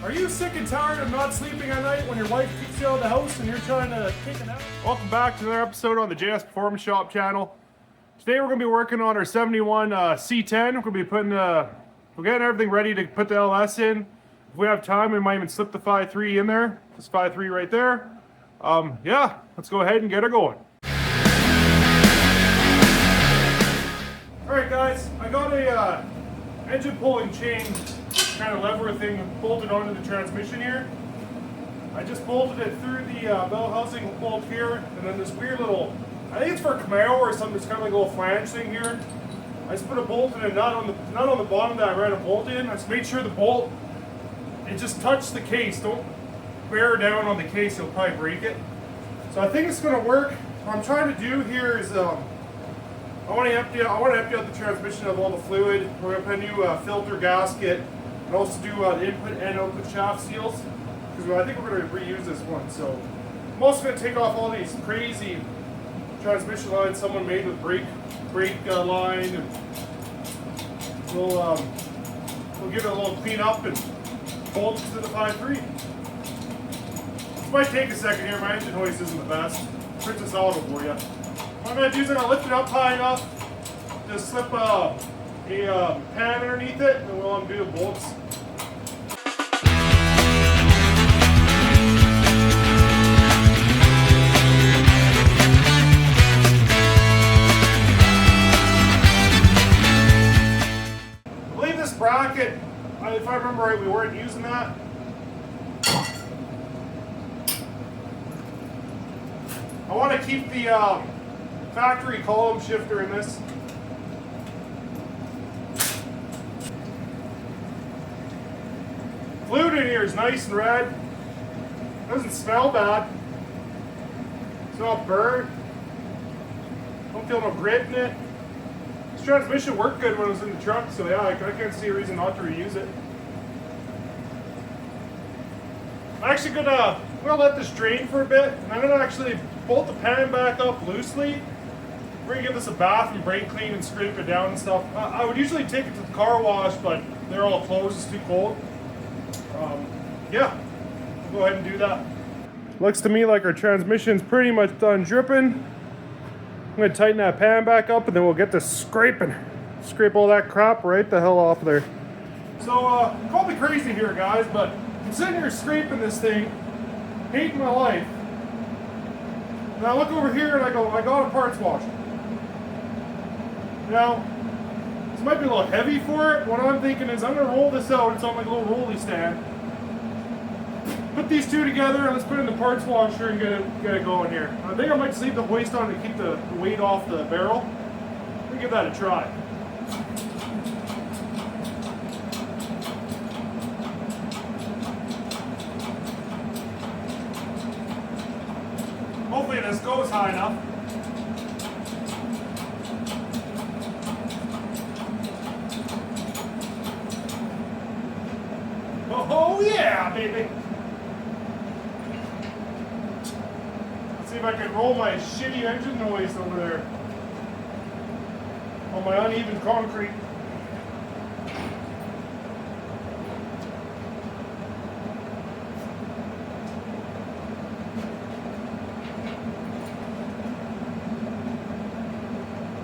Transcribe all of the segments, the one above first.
Are you sick and tired of not sleeping at night when your wife kicks you out of the house and you're trying to take a nap? Welcome back to another episode on the JS Performance Shop channel. Today we're going to be working on our 71 C10. We're going to be we're getting everything ready to put the LS in. If we have time, we might even slip the 5.3 in there. This 5.3 right there. Yeah, let's go ahead and get her going. Alright guys, I got a engine pulling chain kind of lever thing bolted onto the transmission here. I just bolted it through the bell housing bolt here, and then this weird little, I think it's for Camaro or something, it's kind of like a little flange thing here. I just put a bolt in it, not on the bottom that I ran a bolt in. I just made sure the bolt, it just touched the case. Don't bear down on the case, you'll probably break it. So I think it's going to work. What I'm trying to do here is I want to empty out the transmission of all the fluid. We're going to put a new filter gasket, and also do the input and output shaft seals, because I think we're going to reuse this one. So I'm also going to take off all these crazy transmission lines someone made with brake line, and we'll give it a little clean up and bolt it to the 5.3. This might take a second here. My engine hoist isn't the best. Princess Auto for you. What I'm going to do is I'm going to lift it up high enough to slip a pan underneath it, and we'll undo the bolts. I believe this bracket, if I remember right, we weren't using that. I want to keep the factory column shifter in this. Fluid in here is nice and red. Doesn't smell bad. It's not burnt. Don't feel no grit in it. This transmission worked good when it was in the truck, so yeah, I can't see a reason not to reuse it. I'm actually gonna let this drain for a bit, and I'm gonna actually bolt the pan back up loosely. We're gonna give this a bath and brake clean and scrape it down and stuff. I would usually take it to the car wash, but they're all closed, it's too cold. Yeah, we'll go ahead and do that. Looks to me like our transmission's pretty much done dripping. I'm gonna tighten that pan back up, and then we'll get to scraping. Scrape all that crap right the hell off there. So, call me crazy here, guys, but I'm sitting here scraping this thing, hating my life. And I look over here and I go, I got a parts washer. Now, this might be a little heavy for it. What I'm thinking is I'm going to roll this out. It's on my little rolly stand. Put these two together and let's put it in the parts washer and get it going here. I think I might just leave the hoist on to keep the weight off the barrel. Let me give that a try. Hopefully this goes high enough. Oh yeah, baby! Let's see if I can roll my shitty engine noise over there on my uneven concrete.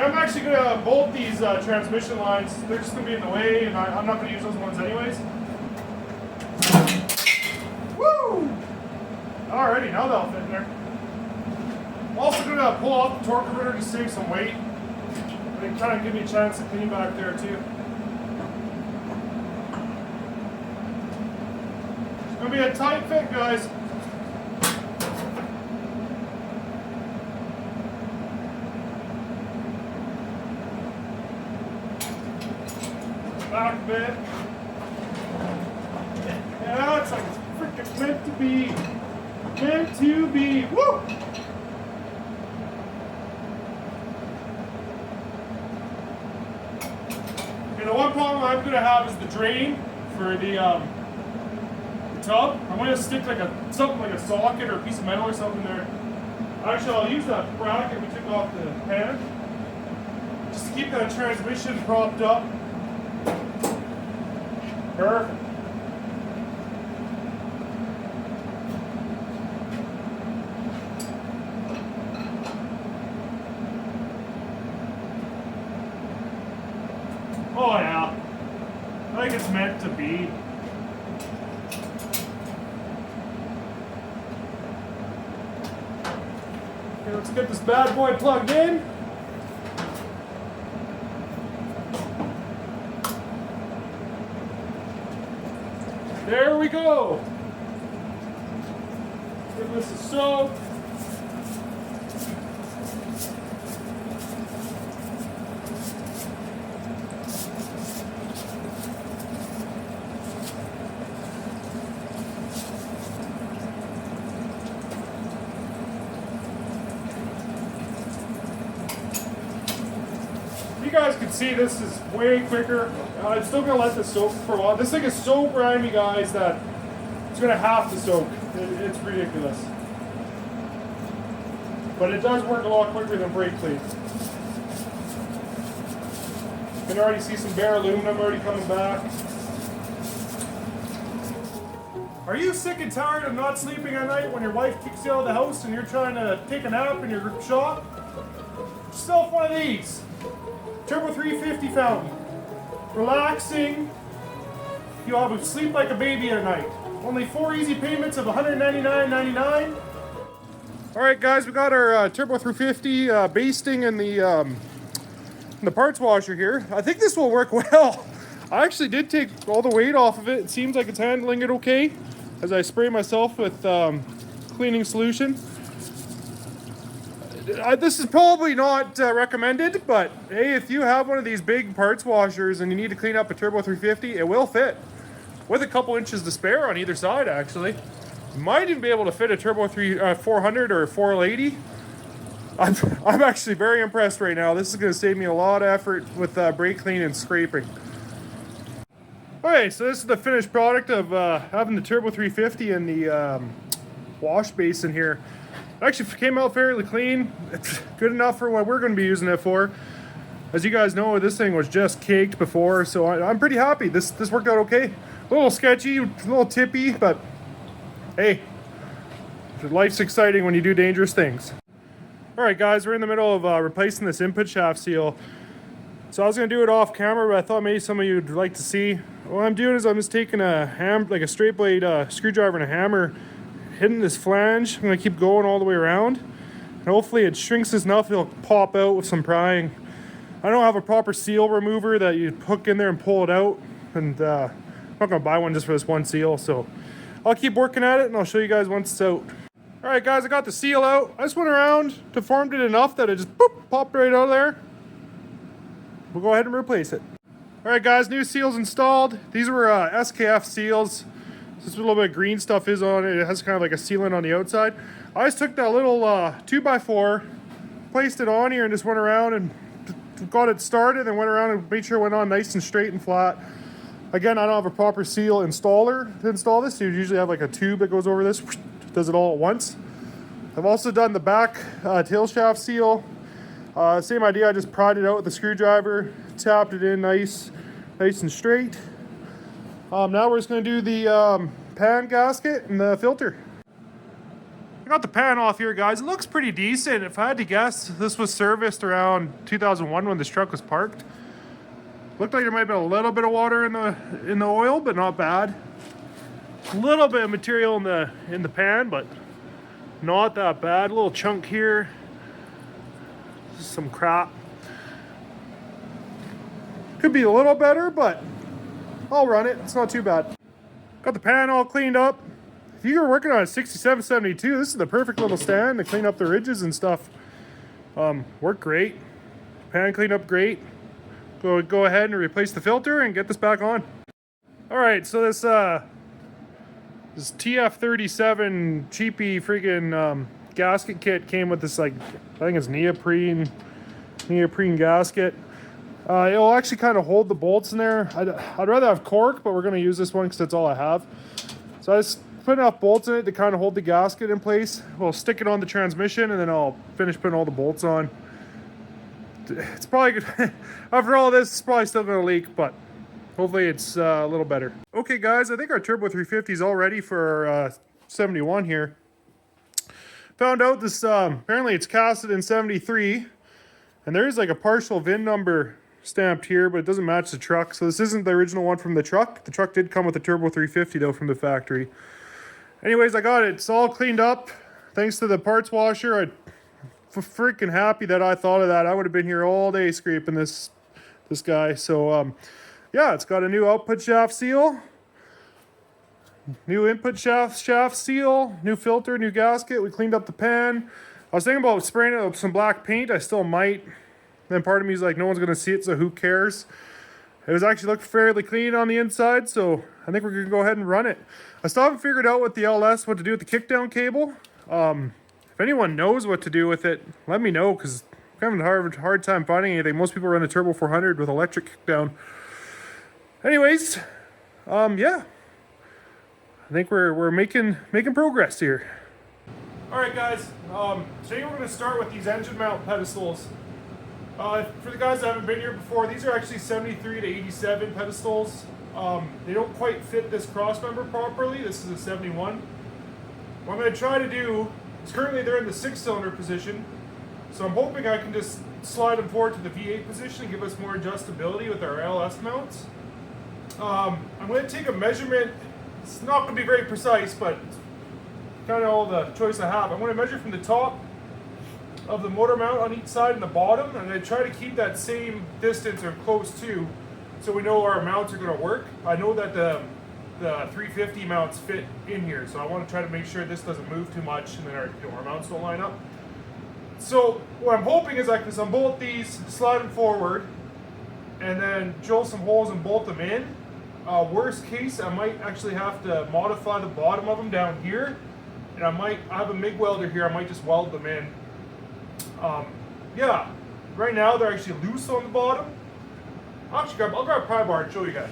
I'm actually going to bolt these transmission lines. They're just going to be in the way, and I'm not going to use those ones anyways. Woo! Alrighty, now that'll fit in there. I'm also going to pull off the torque converter to save some weight. And kind of give me a chance to clean back there too. It's going to be a tight fit, guys. Back a bit. Yeah, it's like it's freaking meant to be. Meant to be. Woo! Okay, the one problem I'm going to have is the drain for the tub. I'm going to stick like something like a socket or a piece of metal or something there. Actually, I'll use that bracket we took off the pan just to keep that transmission propped up. Perfect. like it's meant to be. Okay, let's get this bad boy plugged in. There we go. Give this a soak. You guys can see this is way quicker. I'm still gonna let this soak for a while. This thing is so grimy, guys, that it's gonna have to soak. It's ridiculous. But it does work a lot quicker than brake clean. You can already see some bare aluminum already coming back. Are you sick and tired of not sleeping at night when your wife kicks you out of the house and you're trying to take a nap in your shop? Get yourself one of these. Turbo 350 fountain. Relaxing. You'll have sleep like a baby at night. Only 4 easy payments of $199.99. Alright guys, we got our Turbo 350 basting in the parts washer here. I think this will work well. I actually did take all the weight off of it. It seems like it's handling it okay as I spray myself with cleaning solution. This is probably not recommended, but hey, if you have one of these big parts washers and you need to clean up a Turbo 350, it will fit. With a couple inches to spare on either side, actually. You might even be able to fit a Turbo 400 or 480. I'm actually very impressed right now. This is going to save me a lot of effort with brake clean and scraping. Okay, so this is the finished product of having the Turbo 350 in the wash basin here. It actually came out fairly clean. It's good enough for what we're going to be using it for. As you guys know, this thing was just caked before, so I'm pretty happy. This worked out okay. A little sketchy, a little tippy, but hey, life's exciting when you do dangerous things. Alright guys, we're in the middle of replacing this input shaft seal. So I was going to do it off camera, but I thought maybe some of you would like to see. What I'm doing is I'm just taking like a straight blade screwdriver and a hammer, hitting this flange. I'm going to keep going all the way around. And hopefully it shrinks enough it'll pop out with some prying. I don't have a proper seal remover that you hook in there and pull it out. And I'm not going to buy one just for this one seal. So I'll keep working at it and I'll show you guys once it's out. Alright guys, I got the seal out. I just went around, deformed it enough that it just boop, popped right out of there. We'll go ahead and replace it. Alright guys, new seals installed. These were SKF seals. Just a little bit of green stuff is on it. It has kind of like a sealant on the outside. I just took that little 2x4, placed it on here and just went around and got it started and went around and made sure it went on nice and straight and flat. Again, I don't have a proper seal installer to install this. You usually have like a tube that goes over this, does it all at once. I've also done the back tail shaft seal. Same idea, I just pried it out with a screwdriver, tapped it in nice and straight. Now we're just going to do the pan gasket and the filter. I got the pan off here, guys. It looks pretty decent. If I had to guess, this was serviced around 2001 when this truck was parked. Looked like there might have been a little bit of water in the oil, but not bad. A little bit of material in the pan, but not that bad. A little chunk here. Some crap. Could be a little better, but I'll run it. It's not too bad. Got the pan all cleaned up. If you're working on a 6772, this is the perfect little stand to clean up the ridges and stuff. Worked great. Pan cleaned up great. Go ahead and replace the filter and get this back on. All right, so this TF37 cheapy freaking gasket kit came with this, like, I think it's neoprene gasket. It'll actually kind of hold the bolts in there. I'd rather have cork, but we're going to use this one because that's all I have. So I just put enough bolts in it to kind of hold the gasket in place. We'll stick it on the transmission and then I'll finish putting all the bolts on. It's probably good. After all this, it's probably still going to leak, but hopefully it's a little better. Okay guys, I think our Turbo 350 is all ready for 71 here. Found out this, apparently it's casted in 73, and there is like a partial VIN number stamped here, but it doesn't match the truck. So this isn't the original one from the truck. The truck did come with a Turbo 350 though from the factory. Anyways, I got it. It's all cleaned up. Thanks to the parts washer. I'm freaking happy that I thought of that. I would have been here all day scraping this guy. So yeah, it's got a new output shaft seal, new input shaft seal, new filter, new gasket. We cleaned up the pan. I was thinking about spraying it with some black paint. I still might. Then part of me is like, no one's going to see it, so who cares? It was actually looked fairly clean on the inside, so I think we're going to go ahead and run it. I still haven't figured out with the LS what to do with the kickdown cable. If anyone knows what to do with it, let me know, because I'm having a hard time finding anything. Most people run a Turbo 400 with electric kickdown. Anyways, yeah. I think we're making progress here. All right, guys. Today we're going to start with these engine mount pedestals. For the guys that haven't been here before, these are actually 73 to 87 pedestals. They don't quite fit this cross member properly. This is a 71. What I'm going to try to do is, currently they're in the 6-cylinder position, so I'm hoping I can just slide them forward to the V8 position and give us more adjustability with our LS mounts. I'm going to take a measurement. It's not going to be very precise, but kind of all the choice I have. I'm going to measure from the top of the motor mount on each side and the bottom, and I try to keep that same distance or close to, so we know our mounts are going to work. I know that the 350 mounts fit in here, so I want to try to make sure this doesn't move too much and then our mounts don't line up. So what I'm hoping is I can unbolt these, slide them forward, and then drill some holes and bolt them in. Worst case, I might actually have to modify the bottom of them down here, and I have a MIG welder here, I might just weld them in. Yeah, right now they're actually loose on the bottom. I'll grab a pry bar and show you guys.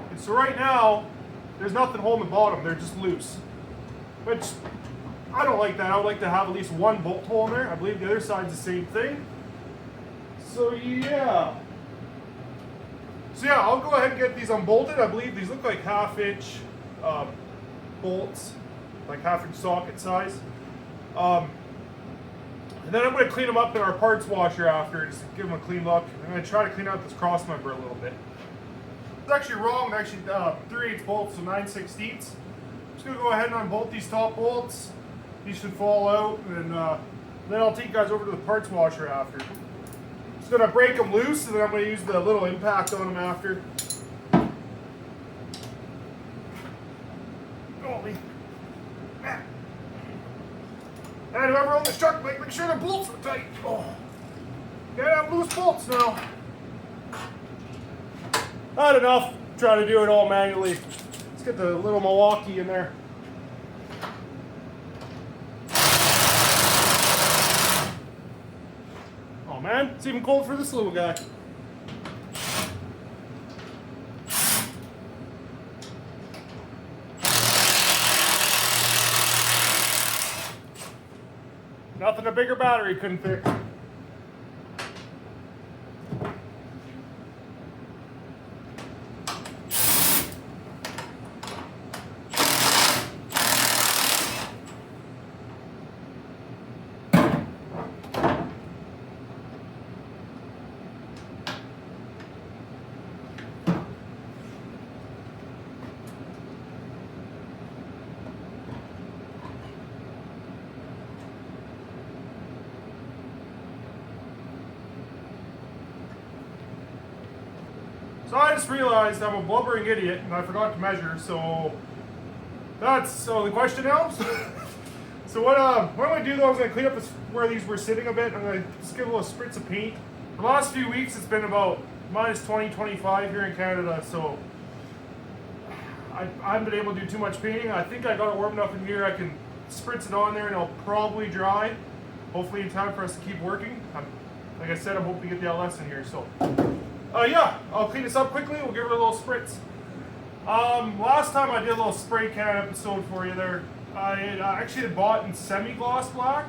And so right now, there's nothing holding the bottom, they're just loose. Which, I don't like that. I would like to have at least one bolt hole in there. I believe the other side's the same thing. So yeah. I'll go ahead and get these unbolted. I believe these look like 1/2-inch bolts, like 1/2-inch socket size. And then I'm going to clean them up in our parts washer after, just to give them a clean look. I'm going to try to clean out this cross member a little bit. It's actually wrong. They're actually 3/8 bolts, so 9/16. Just going to go ahead and unbolt these top bolts. These should fall out, and then I'll take you guys over to the parts washer after. Just going to break them loose, and then I'm going to use the little impact on them after. Holy. And whoever owns this truck, make sure the bolts are tight. Oh. Gotta have loose bolts now. Not enough trying to do it all manually. Let's get the little Milwaukee in there. Oh man, it's even cold for this little guy. Nothing a bigger battery couldn't fix. So I just realized I'm a blubbering idiot and I forgot to measure, so that's the question now. So what I'm going to do though is I'm going to clean up where these were sitting a bit. I'm going to just give a little spritz of paint. The last few weeks it's been about minus 20, 25 here in Canada, so I haven't been able to do too much painting. I think I got it warm enough in here I can spritz it on there and it'll probably dry. Hopefully in time for us to keep working. Like I said, I'm hoping to get the LS in here, so. Yeah, I'll clean this up quickly. We'll give it a little spritz. Last time I did a little spray can episode for you there. I actually had bought in semi-gloss black,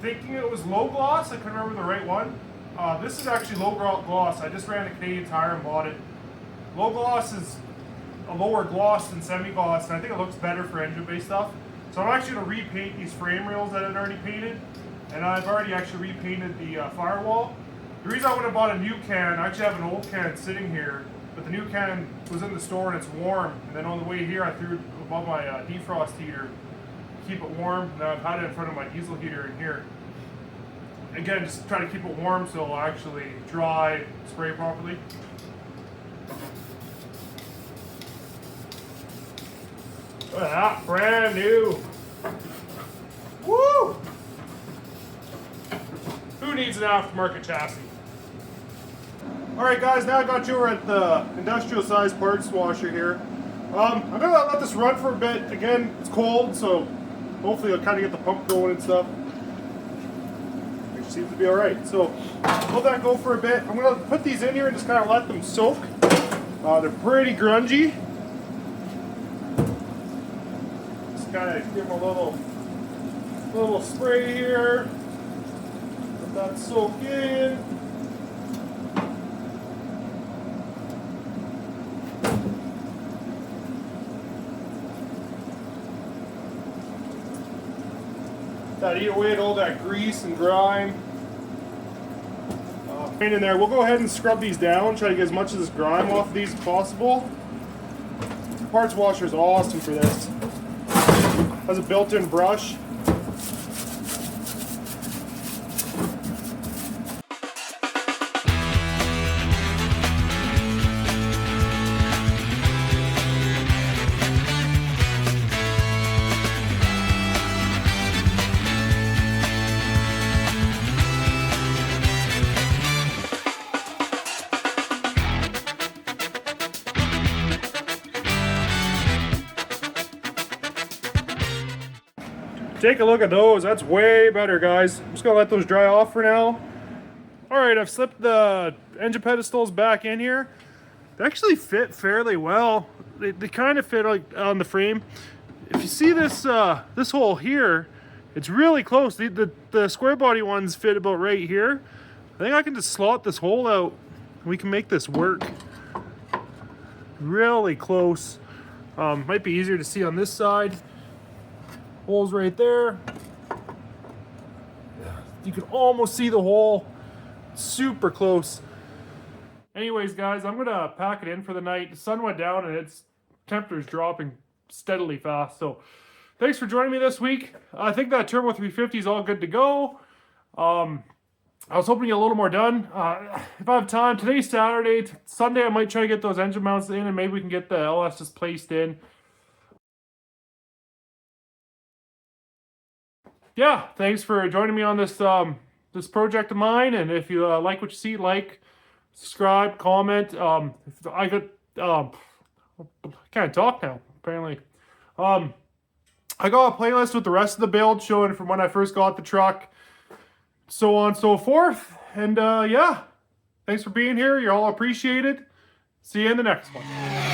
thinking it was low gloss. I couldn't remember the right one. This is actually low gloss. I just ran a Canadian Tire and bought it. Low gloss is a lower gloss than semi-gloss, and I think it looks better for engine bay stuff. So I'm actually going to repaint these frame rails that I'd already painted. and I've already actually repainted the firewall. The reason I would have bought a new can, I actually have an old can sitting here, but the new can was in the store and it's warm. And then on the way here, I threw it above my defrost heater to keep it warm. And I've had it in front of my diesel heater in here. Again, just try to keep it warm so it'll actually dry, spray properly. Look at that, brand new. Woo! Who needs an aftermarket chassis? Alright guys, now I got you over at the industrial size parts washer here. I'm gonna let this run for a bit. Again, it's cold, so hopefully I'll kind of get the pump going and stuff. Which seems to be alright. So, let that go for a bit. I'm gonna put these in here and just kind of let them soak. They're pretty grungy. Kind of give them a little spray here. Let that soak in. That eat away at all that grease and grime. In there, we'll go ahead and scrub these down. Try to get as much of this grime off of these as possible. The parts washer is awesome for this. Has a built-in brush. Take a look at those. That's way better, guys. I'm just gonna let those dry off for now. All right, I've slipped the engine pedestals back in here. They actually fit fairly well. They kind of fit like on the frame. If you see this this hole here, it's really close. The square body ones fit about right here. I think I can just slot this hole out. We can make this work. Really close. Might be easier to see on this side. Holes right there. You can almost see the hole. Super close. Anyways, guys, I'm gonna pack it in for the night. The sun went down and its temperature's dropping steadily fast. So thanks for joining me this week. I think that Turbo 350 is all good to go. I was hoping to get a little more done. If I have time, today's Saturday. Sunday I might try to get those engine mounts in and maybe we can get the LS just placed in. Yeah, thanks for joining me on this this project of mine. And if you like what you see, like, subscribe, comment. If I could, I can't talk now. Apparently, I got a playlist with the rest of the build showing from when I first got the truck, so on and so forth. And yeah, thanks for being here. You're all appreciated. See you in the next one.